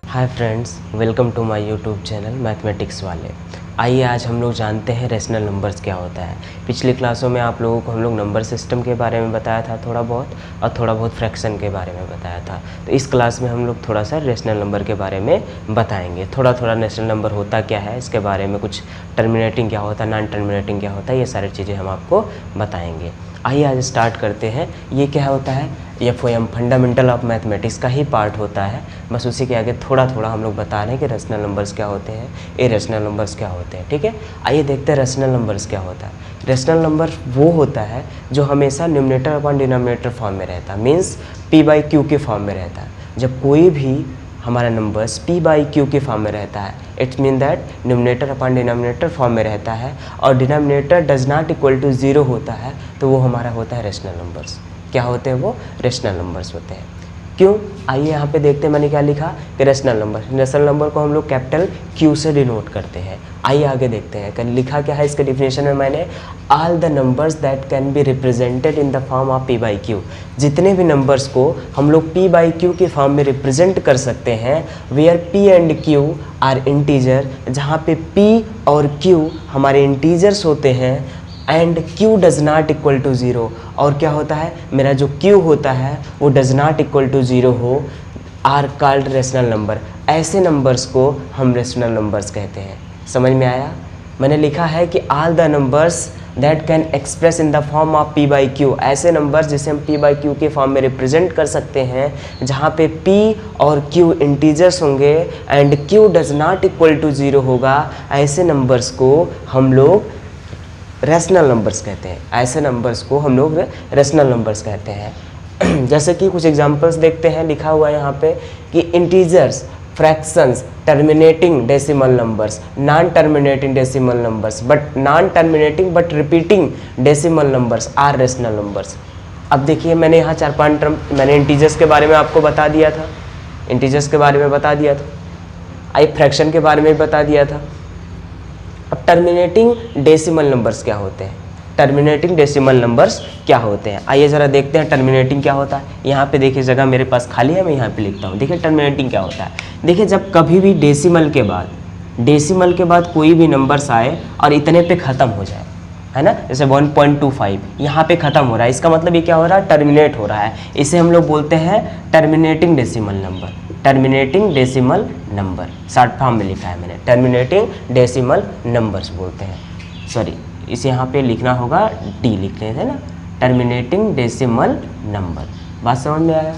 Hi friends, welcome to my YouTube channel mathematics वाले। आइए आज हम लोग जानते हैं रेशनल नंबर्स क्या होता है। पिछली क्लासों में आप लोगों को हम लोग नंबर सिस्टम के बारे में बताया था थोड़ा बहुत, और थोड़ा बहुत फ्रैक्शन के बारे में बताया था। तो इस क्लास में हम लोग थोड़ा सा रेशनल नंबर के बारे में बताएंगे। थोड़ा रेशनल नंबर होता क्या है, इसके बारे में कुछ टर्मिनेटिंग क्या होता है, नॉन टर्मिनेटिंग क्या होता है, ये सारी चीज़ें हम आपको बताएंगे। आइए आज स्टार्ट करते हैं। ये क्या होता है, FOM फंडामेंटल ऑफ मैथमेटिक्स का ही पार्ट होता है। बस उसी के आगे थोड़ा हम लोग बता रहे हैं कि रेशनल नंबर्स क्या होते हैं, इरेशनल नंबर्स क्या होते हैं। ठीक है, आइए देखते हैं रेशनल नंबर्स क्या होता है। रेशनल नंबर वो होता है जो हमेशा न्यूमरेटर अपॉन डिनोमिनेटर फॉर्म में रहता है, मीन्स P/Q के फॉर्म में रहता है। जब कोई भी हमारा नंबर्स P/Q के फॉर्म में रहता है, it's mean that numerator upon denominator form में रहता है और denominator does not equal to 0 होता है, तो वो हमारा होता है रेशनल नंबर्स। क्या होते हैं वो? रेशनल नंबर्स होते हैं। क्यों? आइए यहाँ पे देखते हैं मैंने क्या लिखा कि रेशनल नंबर को हम लोग कैपिटल Q से डिनोट करते हैं। आइए आगे देखते हैं लिखा क्या है इसके डिफिनेशन में मैंने, all the numbers that can be represented in the form of P/Q। जितने भी नंबर्स को हम लोग P/Q के फॉर्म में रिप्रेजेंट कर सकते हैं, where P and Q are integer, जहाँ पे P और Q हमारे इंटीजर्स होते हैं, and Q does not equal to 0। और क्या होता है, मेरा जो Q होता है वो डज नॉट इक्वल टू 0 हो, आर कॉल्ड रेशनल नंबर। ऐसे नंबर्स को हम रेशनल नंबर्स कहते हैं। समझ में आया? मैंने लिखा है कि all the numbers that can express in the form of P/Q, ऐसे नंबर्स जिसे हम P/Q के फॉर्म में रिप्रेजेंट कर सकते हैं, जहाँ पे P और Q इंटीजर्स होंगे and Q does not equal to 0 होगा, ऐसे नंबर्स को हम लोग रेशनल नंबर्स कहते हैं। ऐसे नंबर्स को हम लोग रेशनल नंबर्स कहते हैं। जैसे कि कुछ एग्जांपल्स देखते हैं, लिखा हुआ है यहाँ पे कि integers, fractions, terminating decimal numbers, non terminating decimal numbers, but repeating decimal numbers are rational numbers. अब देखिए मैंने यहाँ 4-5 टर्म मैंने इंटीजर्स के बारे में आपको बता दिया था, आई फ्रैक्शन के बारे में भी बता दिया था। अब टर्मिनेटिंग डेसिमल नंबर्स क्या होते हैं? आइए ज़रा देखते हैं टर्मिनेटिंग क्या होता है। यहाँ पे देखिए जगह मेरे पास खाली है, मैं यहाँ पे लिखता हूँ। देखिए टर्मिनेटिंग क्या होता है। देखिए जब कभी भी डेसिमल के बाद कोई भी नंबर्स आए और इतने पे ख़त्म हो जाए, है ना, जैसे 1.25 यहाँ पे ख़त्म हो रहा है, इसका मतलब ये क्या हो रहा है, टर्मिनेट हो रहा है। इसे हम लोग बोलते हैं terminating decimal number. Short form में लिखा है मैंने, टर्मिनेटिंग डेसिमल नंबर्स बोलते हैं। सॉरी, इसे यहाँ पे लिखना होगा D लिख लेते हैं ना, टर्मिनेटिंग डेसिमल नंबर। बात समझ में आया?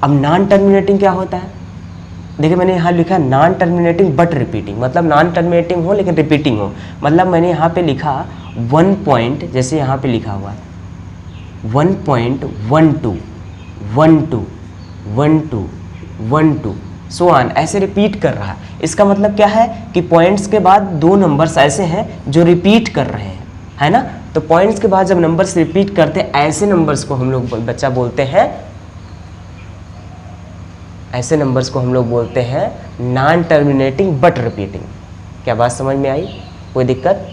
अब नॉन टर्मिनेटिंग क्या होता है? देखिए मैंने यहाँ लिखा नॉन टर्मिनेटिंग बट रिपीटिंग, मतलब नॉन टर्मिनेटिंग हो लेकिन रिपीटिंग हो। मतलब मैंने यहाँ पे लिखा 1 पॉइंट, जैसे यहाँ पे लिखा हुआ है 1.12 12 सो ऑन, ऐसे रिपीट कर रहा है। इसका मतलब क्या है कि पॉइंट्स के बाद दो नंबर्स ऐसे हैं जो रिपीट कर रहे हैं, है ना। तो पॉइंट्स के बाद जब नंबर्स रिपीट करते हैं, ऐसे नंबर्स को हम लोग बोलते हैं नॉन टर्मिनेटिंग बट रिपीटिंग। क्या बात समझ में आई? कोई दिक्कत?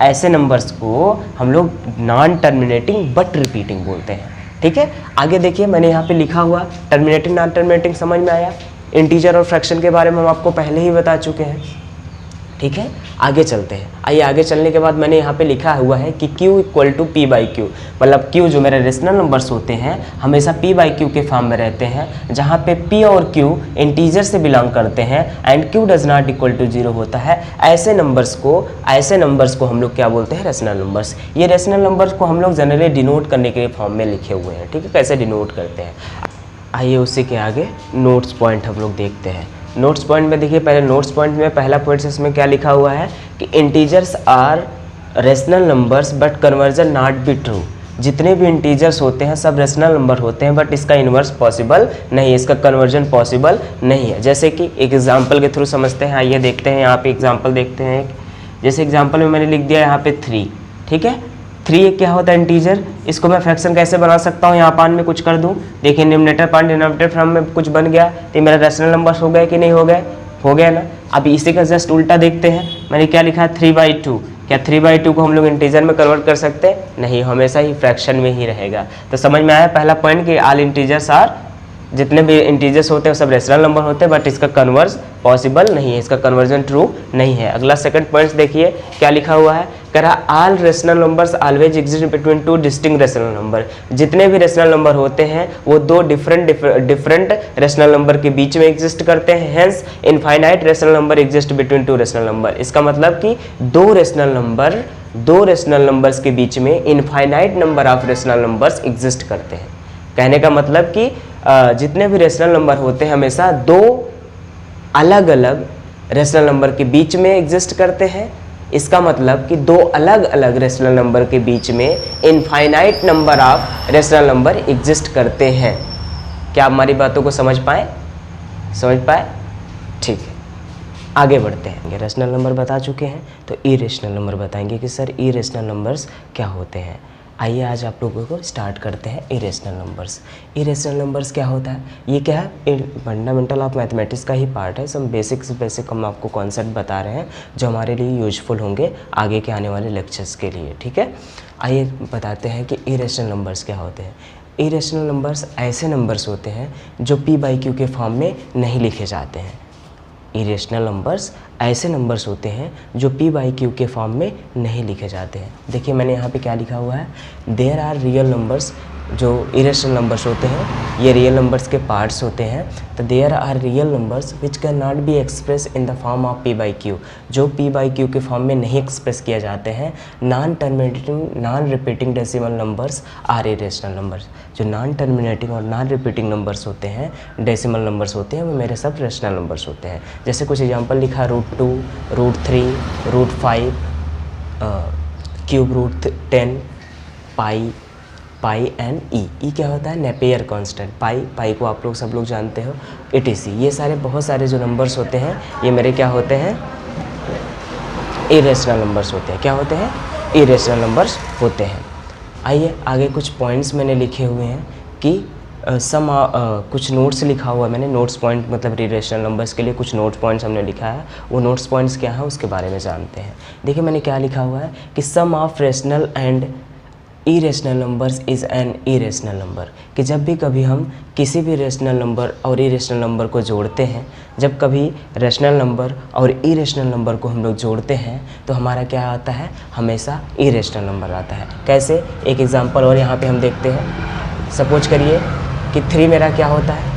ऐसे नंबर्स को हम लोग नॉन टर्मिनेटिंग बट रिपीटिंग बोलते हैं। ठीक है, आगे देखिए मैंने यहाँ पे लिखा हुआ टर्मिनेटिंग नॉन टर्मिनेटिंग, समझ में आया। इंटीजर और फ्रैक्शन के बारे में हम आपको पहले ही बता चुके हैं। ठीक है, आगे चलते हैं। आइए आगे चलने के बाद मैंने यहाँ पे लिखा हुआ है कि Q इक्वल टू P/Q, मतलब Q जो मेरे रेशनल नंबर्स होते हैं हमेशा P/Q के फॉर्म में रहते हैं, जहाँ पे P और Q इंटीजर से बिलोंग करते हैं and Q does not equal to 0 होता है। ऐसे नंबर्स को हम लोग क्या बोलते हैं? Rational numbers. ये रेशनल नंबर्स को हम लोग जनरली डिनोट करने के फॉर्म में लिखे हुए हैं। ठीक है, कैसे डिनोट करते हैं, आइए उसी के आगे नोट्स पॉइंट हम लोग देखते हैं। नोट्स पॉइंट में देखिए, पहले नोट्स पॉइंट में पहला पॉइंट इसमें क्या लिखा हुआ है कि integers are rational numbers but conversion not be true. जितने भी इंटीजर्स होते हैं सब रेशनल नंबर होते हैं, बट इसका इन्वर्स पॉसिबल नहीं है, इसका कन्वर्जन पॉसिबल नहीं है। जैसे कि एक एग्जाम्पल के थ्रू समझते हैं। आइए देखते हैं, यहाँ पे एग्जाम्पल देखते हैं। जैसे एग्जाम्पल में मैंने लिख दिया यहाँ पे 3, ठीक है। 3 क्या होता है? इंटीजर। इसको मैं फ्रैक्शन कैसे बना सकता हूँ? यहाँ पान में कुछ कर दूँ, देखिए न्यूमरेटर पान डिनोमिनेटर फॉर्म में कुछ बन गया, तो मेरा रेशनल नंबर हो गया कि नहीं हो गया? हो गया ना। अब इसी का जस्ट उल्टा देखते हैं। मैंने क्या लिखा है? 3/2। क्या 3/2 को हम लोग इंटीजर में कन्वर्ट कर सकते हैं? नहीं, हमेशा ही फ्रैक्शन में ही रहेगा। तो समझ में आया पहला पॉइंट कि ऑल इंटीजर्स आर जितने भी इंटीजर्स होते हैं सब रेशनल नंबर होते हैं, बट इसका कन्वर्स पॉसिबल नहीं है, इसका कन्वर्जन ट्रू नहीं है। अगला सेकंड पॉइंट देखिए क्या लिखा हुआ है, कह रहा all rational numbers always exist between two distinct rational number. जितने भी रेशनल नंबर होते हैं वो दो डिफरेंट रेशनल नंबर के बीच में एग्जिस्ट करते हैं, hence infinite rational number exist between two rational number. इसका मतलब कि दो रेशनल नंबर्स के बीच में infinite number of rational numbers exist करते हैं। कहने का मतलब कि जितने भी रेशनल नंबर होते हैं हमेशा दो अलग अलग रेशनल नंबर के बीच में एग्जिस्ट करते हैं। इसका मतलब कि दो अलग अलग रेशनल नंबर के बीच में infinite number of rational number exist करते हैं। क्या आप हमारी बातों को समझ पाए? ठीक है, आगे बढ़ते हैं। रेशनल नंबर बता चुके हैं, तो इरेशनल नंबर बताएंगे कि सर इरेशनल नंबर्स क्या होते हैं। आइए आज आप लोगों को स्टार्ट करते हैं इरेशनल नंबर्स। इरेशनल नंबर्स क्या होता है? ये क्या है, फंडामेंटल ऑफ मैथमेटिक्स का ही पार्ट है। सब बेसिक हम आपको कॉन्सेप्ट बता रहे हैं जो हमारे लिए यूजफुल होंगे आगे के आने वाले लेक्चर्स के लिए, ठीक है। आइए बताते हैं कि इरेशनल नंबर्स क्या होते हैं। इरेशनल नंबर्स ऐसे नंबर्स होते हैं जो p/q के फॉर्म में नहीं लिखे जाते हैं। इरेशनल नंबर्स ऐसे नंबर्स होते हैं जो p/q के फॉर्म में नहीं लिखे जाते हैं। देखिए मैंने यहाँ पे क्या लिखा हुआ है, देयर आर रियल नंबर्स। जो इरेशनल नंबर्स होते हैं ये रियल नंबर्स के पार्ट्स होते हैं। तो there are real numbers which can not be express in the form of p/q, जो p/q के फॉर्म में नहीं एक्सप्रेस किया जाते हैं। Non repeating decimal numbers are irrational numbers. जो नॉन टर्मिनेटिंग और नॉन रिपीटिंग नंबर्स होते हैं, डेसिमल नंबर्स होते हैं, वो मेरे सब रेशनल नंबर्स होते हैं। जैसे कुछ एग्जांपल लिखा, √2, √3, √5, √10, पाई एंड ई क्या होता है, नेपियर कांस्टेंट। पाई को आप लोग सब लोग जानते हो, etc। ये सारे बहुत सारे जो नंबर्स होते हैं ये मेरे क्या होते हैं, इरेशनल नंबर्स होते हैं। क्या होते हैं? इरेशनल नंबर्स होते हैं। आइए आगे कुछ पॉइंट्स मैंने लिखे हुए हैं कि कुछ नोट्स लिखा हुआ है मैंने, नोट्स पॉइंट मतलब इरेशनल नंबर्स के लिए कुछ नोट्स पॉइंट्स हमने लिखा है। वो नोट्स पॉइंट्स क्या है उसके बारे में जानते हैं। देखिए मैंने क्या लिखा हुआ है कि sum of rational and irrational numbers is an irrational number. कि जब भी कभी हम किसी भी रेशनल नंबर और इरेशनल नंबर को जोड़ते हैं, जब कभी रेशनल नंबर और इरेशनल नंबर को हम लोग जोड़ते हैं तो हमारा क्या आता है, हमेशा इरेशनल नंबर आता है। कैसे? एक एग्जांपल और यहाँ पे हम देखते हैं। सपोज करिए कि 3 मेरा क्या होता है,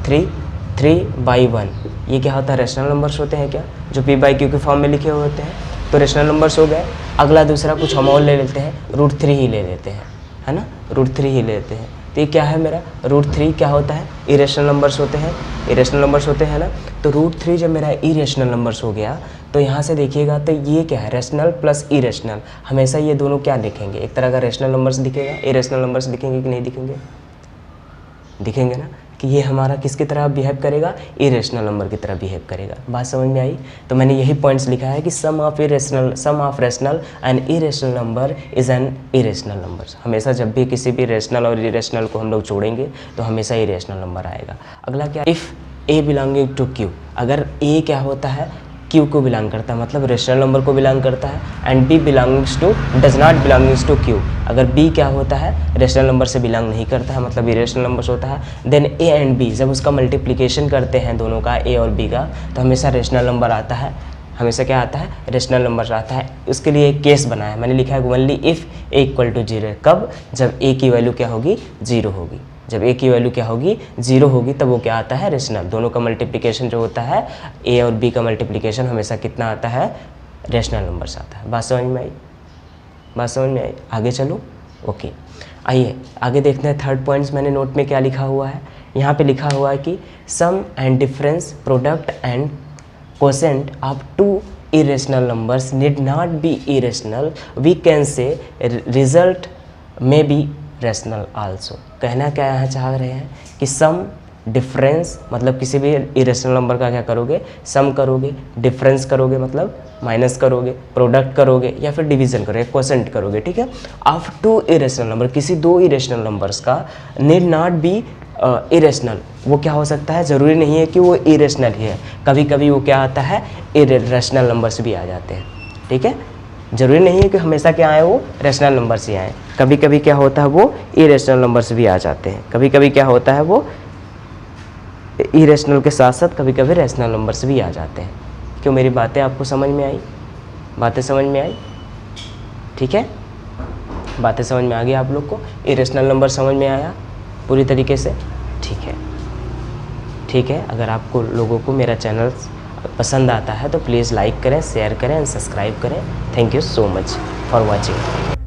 3/1। ये क्या होता है, रेशनल नंबर्स होते हैं क्या, जो p/q के फॉर्म में लिखे हुए होते हैं। तो रेशनल नंबर्स हो गए। अगला दूसरा कुछ हम और ले लेते हैं, √3 ही ले लेते हैं, है ना, √3 ही ले लेते हैं। तो ये क्या है मेरा, √3 क्या होता है, इरेशनल नंबर्स होते हैं, इरेशनल नंबर्स होते हैं ना। तो √3 जब मेरा इरेशनल नंबर्स हो गया तो यहाँ से देखिएगा तो ये क्या है, रेशनल प्लस इरेशनल। हमेशा ये दोनों क्या दिखेंगे, एक तरह का रेशनल नंबर्स दिखेगा, इरेशनल नंबर्स दिखेंगे कि नहीं दिखेंगे, दिखेंगे ना, कि ये हमारा किसकी तरह बिहेव करेगा, इरेशनल नंबर की तरह बिहेव करेगा। बात समझ में आई? तो मैंने यही पॉइंट्स लिखा है कि sum of rational and irrational number is an irrational number. हमेशा जब भी किसी भी रेशनल और इरेशनल को हम लोग जोड़ेंगे तो हमेशा इरेशनल नंबर आएगा। अगला क्या, if a belonging to Q, अगर ए क्या होता है, क्यू को बिलोंग करता है, मतलब रेशनल नंबर को बिलोंग करता है, and b belongings to does not belongings to Q, अगर बी क्या होता है, रेशनल नंबर से बिलोंग नहीं करता है, मतलब इरेशनल नंबर्स होता है, देन ए एंड बी जब उसका मल्टीप्लिकेशन करते हैं दोनों का, ए और बी का, तो हमेशा रेशनल नंबर आता है, हमेशा क्या आता है, रेशनल नंबर आता है। उसके लिए एक केस बनाया मैंने, लिखा है only if a equal to 0। कब? जब ए की वैल्यू क्या होगी, 0 होगी। जब ए की वैल्यू क्या होगी, 0 होगी, तब वो क्या आता है, रेशनल। दोनों का मल्टीप्लिकेशन जो होता है, ए और बी का मल्टीप्लिकेशन हमेशा कितना आता है, रेशनल नंबर्स आता है। बात समझ में आई? बात समझ में आई? आगे चलो, ओके। आइए आगे देखते हैं थर्ड पॉइंट्स मैंने नोट में क्या लिखा हुआ है। यहाँ पे लिखा हुआ है कि sum and difference, product and quotient of 2 irrational numbers need not be irrational, we can say result may be rational also। कहना क्या यहाँ चाह रहे हैं कि सम डिफरेंस मतलब किसी भी इरेशनल नंबर का क्या करोगे, सम करोगे, डिफरेंस करोगे मतलब माइनस करोगे, प्रोडक्ट करोगे या फिर डिवीजन करोगे, क्वोशेंट करोगे, ठीक है। ऑफ 2 इरेशनल नंबर, किसी 2 इरेशनल नंबर्स का नीड नॉट बी इरेशनल, वो क्या हो सकता है, ज़रूरी नहीं है कि वो इरेशनल ही है, कभी कभी वो क्या आता है, इरेशनल नंबर्स भी आ जाते हैं, ठीक है। ज़रूरी नहीं है कि हमेशा क्या आए वो रेशनल नंबर्स ही आए, कभी कभी क्या होता है वो इरेशनल नंबर्स भी आ जाते हैं, कभी कभी क्या होता है वो इरेशनल के साथ साथ कभी कभी रैशनल नंबर्स भी आ जाते हैं। क्यों, मेरी बातें आपको समझ में आई? बातें समझ में आई? ठीक है, बातें समझ में आ गई आप लोग को? इरेशनल नंबर समझ में आया पूरी तरीके से? ठीक है, ठीक है। अगर आपको लोगों को मेरा चैनल पसंद आता है तो प्लीज़ लाइक करें, शेयर करें एंड सब्सक्राइब करें। Thank you so much for watching.